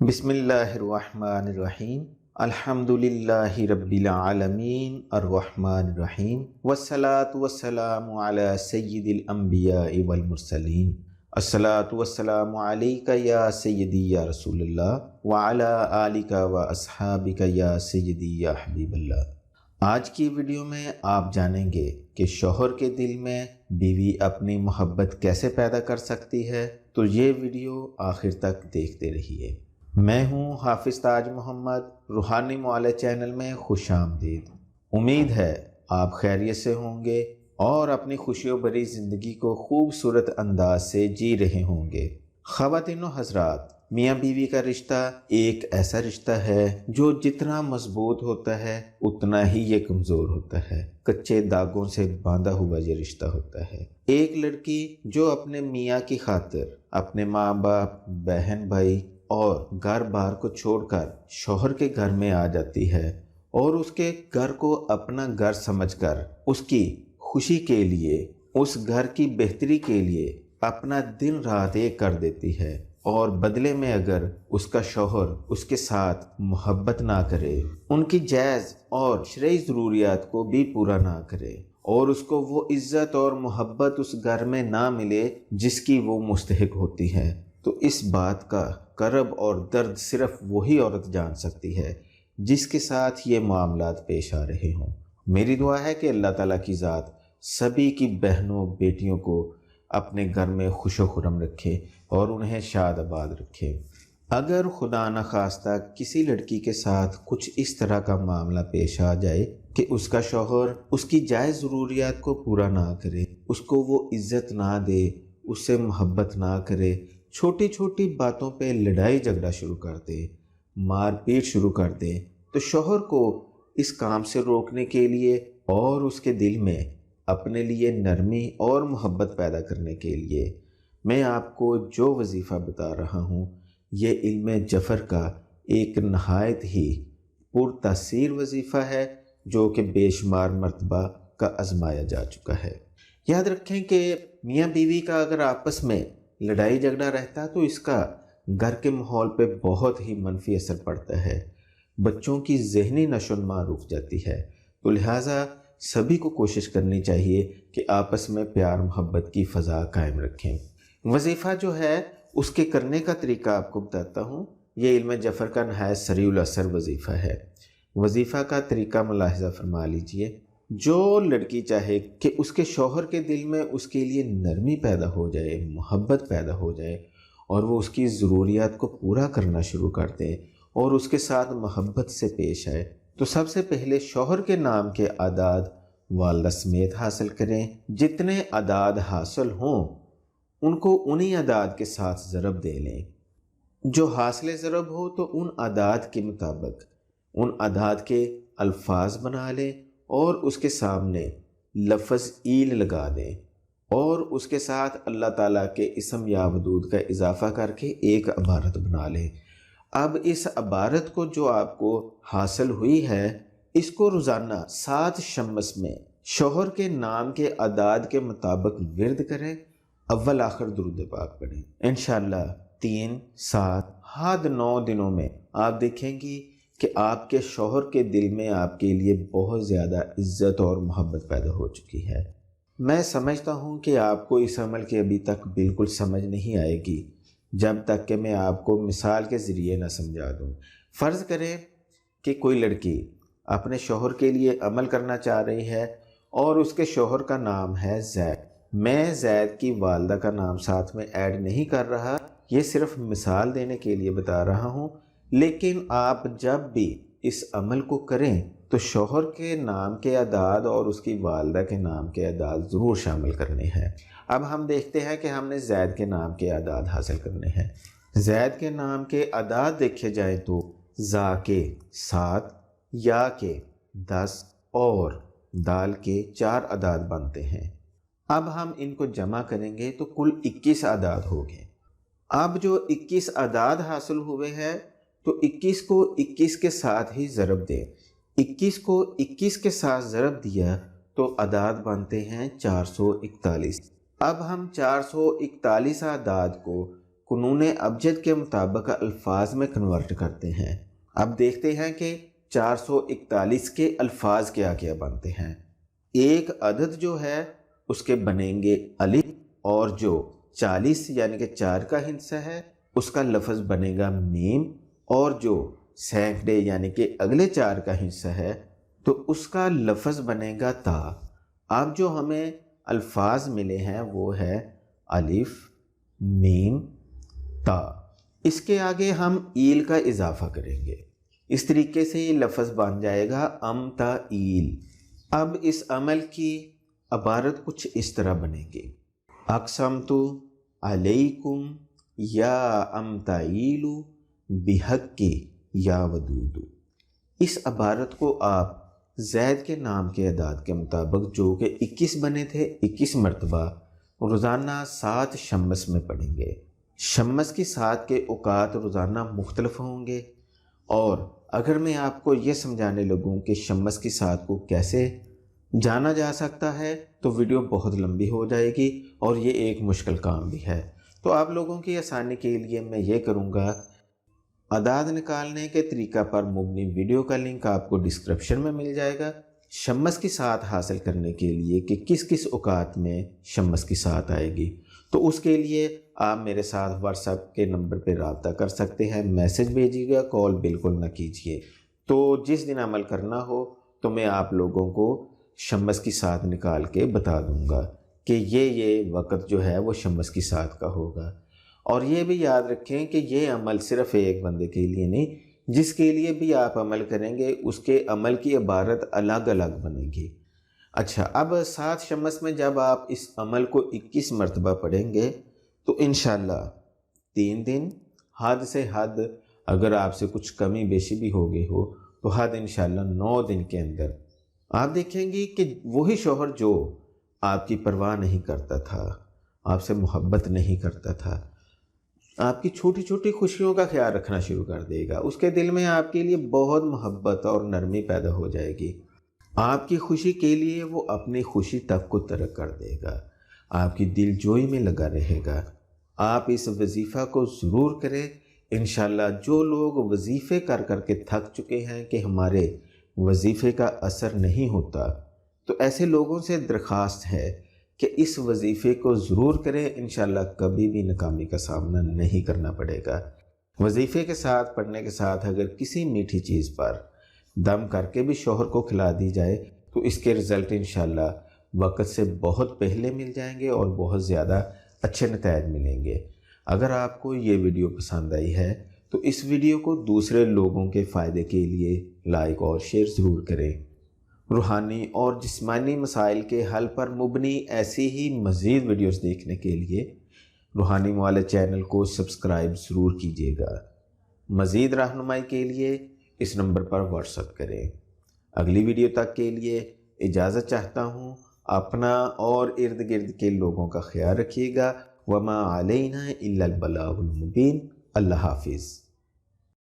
بسم اللہ الرحمن الرحیم الحمدللہ رب العالمین الرحمن الرحیم والصلاة والسلام علی سید الانبیاء والمرسلین الصلاة والسلام علیک یا سیدی یا رسول اللہ وعلی آلک و اصحابک یا سیدی یا حبیب اللہ۔ آج کی ویڈیو میں آپ جانیں گے کہ شوہر کے دل میں بیوی اپنی محبت کیسے پیدا کر سکتی ہے، تو یہ ویڈیو آخر تک دیکھتے رہیے۔ میں ہوں حافظ تاج محمد، روحانی معالجہ چینل میں خوش آمدید۔ امید ہے آپ خیریت سے ہوں گے اور اپنی خوشیوں بھری زندگی کو خوبصورت انداز سے جی رہے ہوں گے۔ خواتین و حضرات، میاں بیوی کا رشتہ ایک ایسا رشتہ ہے جو جتنا مضبوط ہوتا ہے اتنا ہی یہ کمزور ہوتا ہے۔ کچے داغوں سے باندھا ہوا یہ رشتہ ہوتا ہے۔ ایک لڑکی جو اپنے میاں کی خاطر اپنے ماں باپ، بہن بھائی اور گھر بار کو چھوڑ کر شوہر کے گھر میں آ جاتی ہے اور اس کے گھر کو اپنا گھر سمجھ کر اس کی خوشی کے لیے، اس گھر کی بہتری کے لیے اپنا دن رات ایک کر دیتی ہے، اور بدلے میں اگر اس کا شوہر اس کے ساتھ محبت نہ کرے، ان کی جائز اور شرعی ضروریات کو بھی پورا نہ کرے اور اس کو وہ عزت اور محبت اس گھر میں نہ ملے جس کی وہ مستحق ہوتی ہے، تو اس بات کا کرب اور درد صرف وہی عورت جان سکتی ہے جس کے ساتھ یہ معاملات پیش آ رہے ہوں۔ میری دعا ہے کہ اللہ تعالیٰ کی ذات سبھی کی بہنوں بیٹیوں کو اپنے گھر میں خوش و خرم رکھے اور انہیں شاد آباد رکھے۔ اگر خدا نخواستہ کسی لڑکی کے ساتھ کچھ اس طرح کا معاملہ پیش آ جائے کہ اس کا شوہر اس کی جائز ضروریات کو پورا نہ کرے، اس کو وہ عزت نہ دے، اس سے محبت نہ کرے، چھوٹی چھوٹی باتوں پہ لڑائی جھگڑا شروع کر دے، مار پیٹ شروع کر دے، تو شوہر کو اس کام سے روکنے کے لیے اور اس کے دل میں اپنے لیے نرمی اور محبت پیدا کرنے کے لیے میں آپ کو جو وظیفہ بتا رہا ہوں، یہ علم جفر کا ایک نہایت ہی پرتاثیر وظیفہ ہے جو کہ بے شمار مرتبہ کا آزمایا جا چکا ہے۔ یاد رکھیں کہ میاں بیوی کا اگر آپس میں لڑائی جھگڑا رہتا تو اس کا گھر کے ماحول پہ بہت ہی منفی اثر پڑتا ہے، بچوں کی ذہنی نشو و نما رک جاتی ہے۔ تو لہٰذا سبھی کو کوشش کرنی چاہیے کہ آپس میں پیار محبت کی فضا قائم رکھیں۔ وظیفہ جو ہے اس کے کرنے کا طریقہ آپ کو بتاتا ہوں۔ یہ علم جفر کا نہایت سریع الاثر وظیفہ ہے۔ وظیفہ کا طریقہ ملاحظہ فرما لیجئے۔ جو لڑکی چاہے کہ اس کے شوہر کے دل میں اس کے لیے نرمی پیدا ہو جائے، محبت پیدا ہو جائے اور وہ اس کی ضروریات کو پورا کرنا شروع کر دے اور اس کے ساتھ محبت سے پیش آئے، تو سب سے پہلے شوہر کے نام کے اعداد والدہ سمیت حاصل کریں۔ جتنے اعداد حاصل ہوں ان کو انہی اعداد کے ساتھ ضرب دے لیں۔ جو حاصل ضرب ہو تو ان اعداد کے مطابق ان اعداد کے الفاظ بنا لیں اور اس کے سامنے لفظ ایل لگا دیں اور اس کے ساتھ اللہ تعالیٰ کے اسم یا ودود کا اضافہ کر کے ایک عبارت بنا لیں۔ اب اس عبارت کو جو آپ کو حاصل ہوئی ہے، اس کو روزانہ 7 شمس میں شوہر کے نام کے اعداد کے مطابق ورد کریں، اول آخر درود پاک پڑھیں۔ انشاءاللہ 3، 7، حد 9 دنوں میں آپ دیکھیں گی کہ آپ کے شوہر کے دل میں آپ کے لیے بہت زیادہ عزت اور محبت پیدا ہو چکی ہے۔ میں سمجھتا ہوں کہ آپ کو اس عمل کے ابھی تک بالکل سمجھ نہیں آئے گی جب تک کہ میں آپ کو مثال کے ذریعے نہ سمجھا دوں۔ فرض کریں کہ کوئی لڑکی اپنے شوہر کے لیے عمل کرنا چاہ رہی ہے اور اس کے شوہر کا نام ہے زید۔ میں زید کی والدہ کا نام ساتھ میں ایڈ نہیں کر رہا، یہ صرف مثال دینے کے لیے بتا رہا ہوں، لیکن آپ جب بھی اس عمل کو کریں تو شوہر کے نام کے اعداد اور اس کی والدہ کے نام کے اعداد ضرور شامل کرنے ہیں۔ اب ہم دیکھتے ہیں کہ ہم نے زید کے نام کے اعداد حاصل کرنے ہیں۔ زید کے نام کے اعداد دیکھے جائیں تو زا کے 7، یا کے 10 اور دال کے 4 اعداد بنتے ہیں۔ اب ہم ان کو جمع کریں گے تو کل 21 اعداد ہو گئے۔ اب جو 21 اعداد حاصل ہوئے ہیں تو 21 کو 21 کے ساتھ ہی ضرب دیں۔ 21 کو 21 کے ساتھ ضرب دیا تو اعداد بنتے ہیں 441۔ اب ہم 441 اعداد کو قانون ابجد کے مطابق الفاظ میں کنورٹ کرتے ہیں۔ اب دیکھتے ہیں کہ 441 کے الفاظ کیا کیا بنتے ہیں۔ ایک عدد جو ہے اس کے بنیں گے الف، اور جو 40 یعنی کہ 4 کا حصہ ہے اس کا لفظ بنے گا میم، اور جو سینکڑے یعنی کہ اگلے 4 کا حصہ ہے تو اس کا لفظ بنے گا تا۔ اب جو ہمیں الفاظ ملے ہیں وہ ہے الف، میم، تا۔ اس کے آگے ہم ایل کا اضافہ کریں گے، اس طریقے سے یہ لفظ بن جائے گا امتا ایل۔ اب اس عمل کی عبارت کچھ اس طرح بنے گی، اقسمتو علیکم یا امتعیل بحق یا ودود۔ اس عبارت کو آپ زید کے نام کے اعداد کے مطابق جو کہ 21 بنے تھے 21 مرتبہ روزانہ 7 شمس میں پڑھیں گے۔ شمس کی 7 کے اوقات روزانہ مختلف ہوں گے، اور اگر میں آپ کو یہ سمجھانے لگوں کہ شمس کی 7 کو کیسے جانا جا سکتا ہے تو ویڈیو بہت لمبی ہو جائے گی، اور یہ ایک مشکل کام بھی ہے۔ تو آپ لوگوں کی آسانی کے لیے میں یہ کروں گا، اعداد نکالنے کے طریقہ پر مبنی ویڈیو کا لنک آپ کو ڈسکرپشن میں مل جائے گا۔ شمس کی 7 حاصل کرنے کے لیے کہ کس کس اوقات میں شمس کی 7 آئے گی، تو اس کے لیے آپ میرے ساتھ واٹس ایپ کے نمبر پہ رابطہ کر سکتے ہیں، میسج بھیجیے گا، کال بالکل نہ کیجیے۔ تو جس دن عمل کرنا ہو تو میں آپ لوگوں کو شمس کی 7 نکال کے بتا دوں گا کہ یہ وقت جو ہے وہ شمس کی 7 کا ہوگا۔ اور یہ بھی یاد رکھیں کہ یہ عمل صرف ایک بندے کے لیے نہیں، جس کے لیے بھی آپ عمل کریں گے اس کے عمل کی عبارت الگ الگ بنے گی۔ اچھا، اب 7 شمس میں جب آپ اس عمل کو 21 مرتبہ پڑھیں گے تو انشاءاللہ 3 دن، حد سے حد اگر آپ سے کچھ کمی بیشی بھی ہو گئی ہو تو حد انشاءاللہ 9 دن کے اندر آپ دیکھیں گے کہ وہی شوہر جو آپ کی پرواہ نہیں کرتا تھا، آپ سے محبت نہیں کرتا تھا، آپ کی چھوٹی چھوٹی خوشیوں کا خیال رکھنا شروع کر دے گا، اس کے دل میں آپ کے لیے بہت محبت اور نرمی پیدا ہو جائے گی۔ آپ کی خوشی کے لیے وہ اپنی خوشی تک کو ترک کر دے گا، آپ کی دل جوئی میں لگا رہے گا۔ آپ اس وظیفہ کو ضرور کریں انشاءاللہ۔ جو لوگ وظیفے کر کر کے تھک چکے ہیں کہ ہمارے وظیفے کا اثر نہیں ہوتا، تو ایسے لوگوں سے درخواست ہے کہ اس وظیفے کو ضرور کریں، انشاءاللہ کبھی بھی ناکامی کا سامنا نہیں کرنا پڑے گا۔ وظیفے کے ساتھ پڑھنے کے ساتھ اگر کسی میٹھی چیز پر دم کر کے بھی شوہر کو کھلا دی جائے تو اس کے رزلٹ انشاءاللہ وقت سے بہت پہلے مل جائیں گے اور بہت زیادہ اچھے نتائج ملیں گے۔ اگر آپ کو یہ ویڈیو پسند آئی ہے تو اس ویڈیو کو دوسرے لوگوں کے فائدے کے لیے لائک اور شیئر ضرور کریں۔ روحانی اور جسمانی مسائل کے حل پر مبنی ایسی ہی مزید ویڈیوز دیکھنے کے لیے روحانی معالج چینل کو سبسکرائب ضرور کیجیے گا۔ مزید رہنمائی کے لیے اس نمبر پر واٹس ایپ کریں۔ اگلی ویڈیو تک کے لیے اجازت چاہتا ہوں۔ اپنا اور ارد گرد کے لوگوں کا خیال رکھیے گا۔ وما علینا الا البلاغ المبین۔ اللہ حافظ۔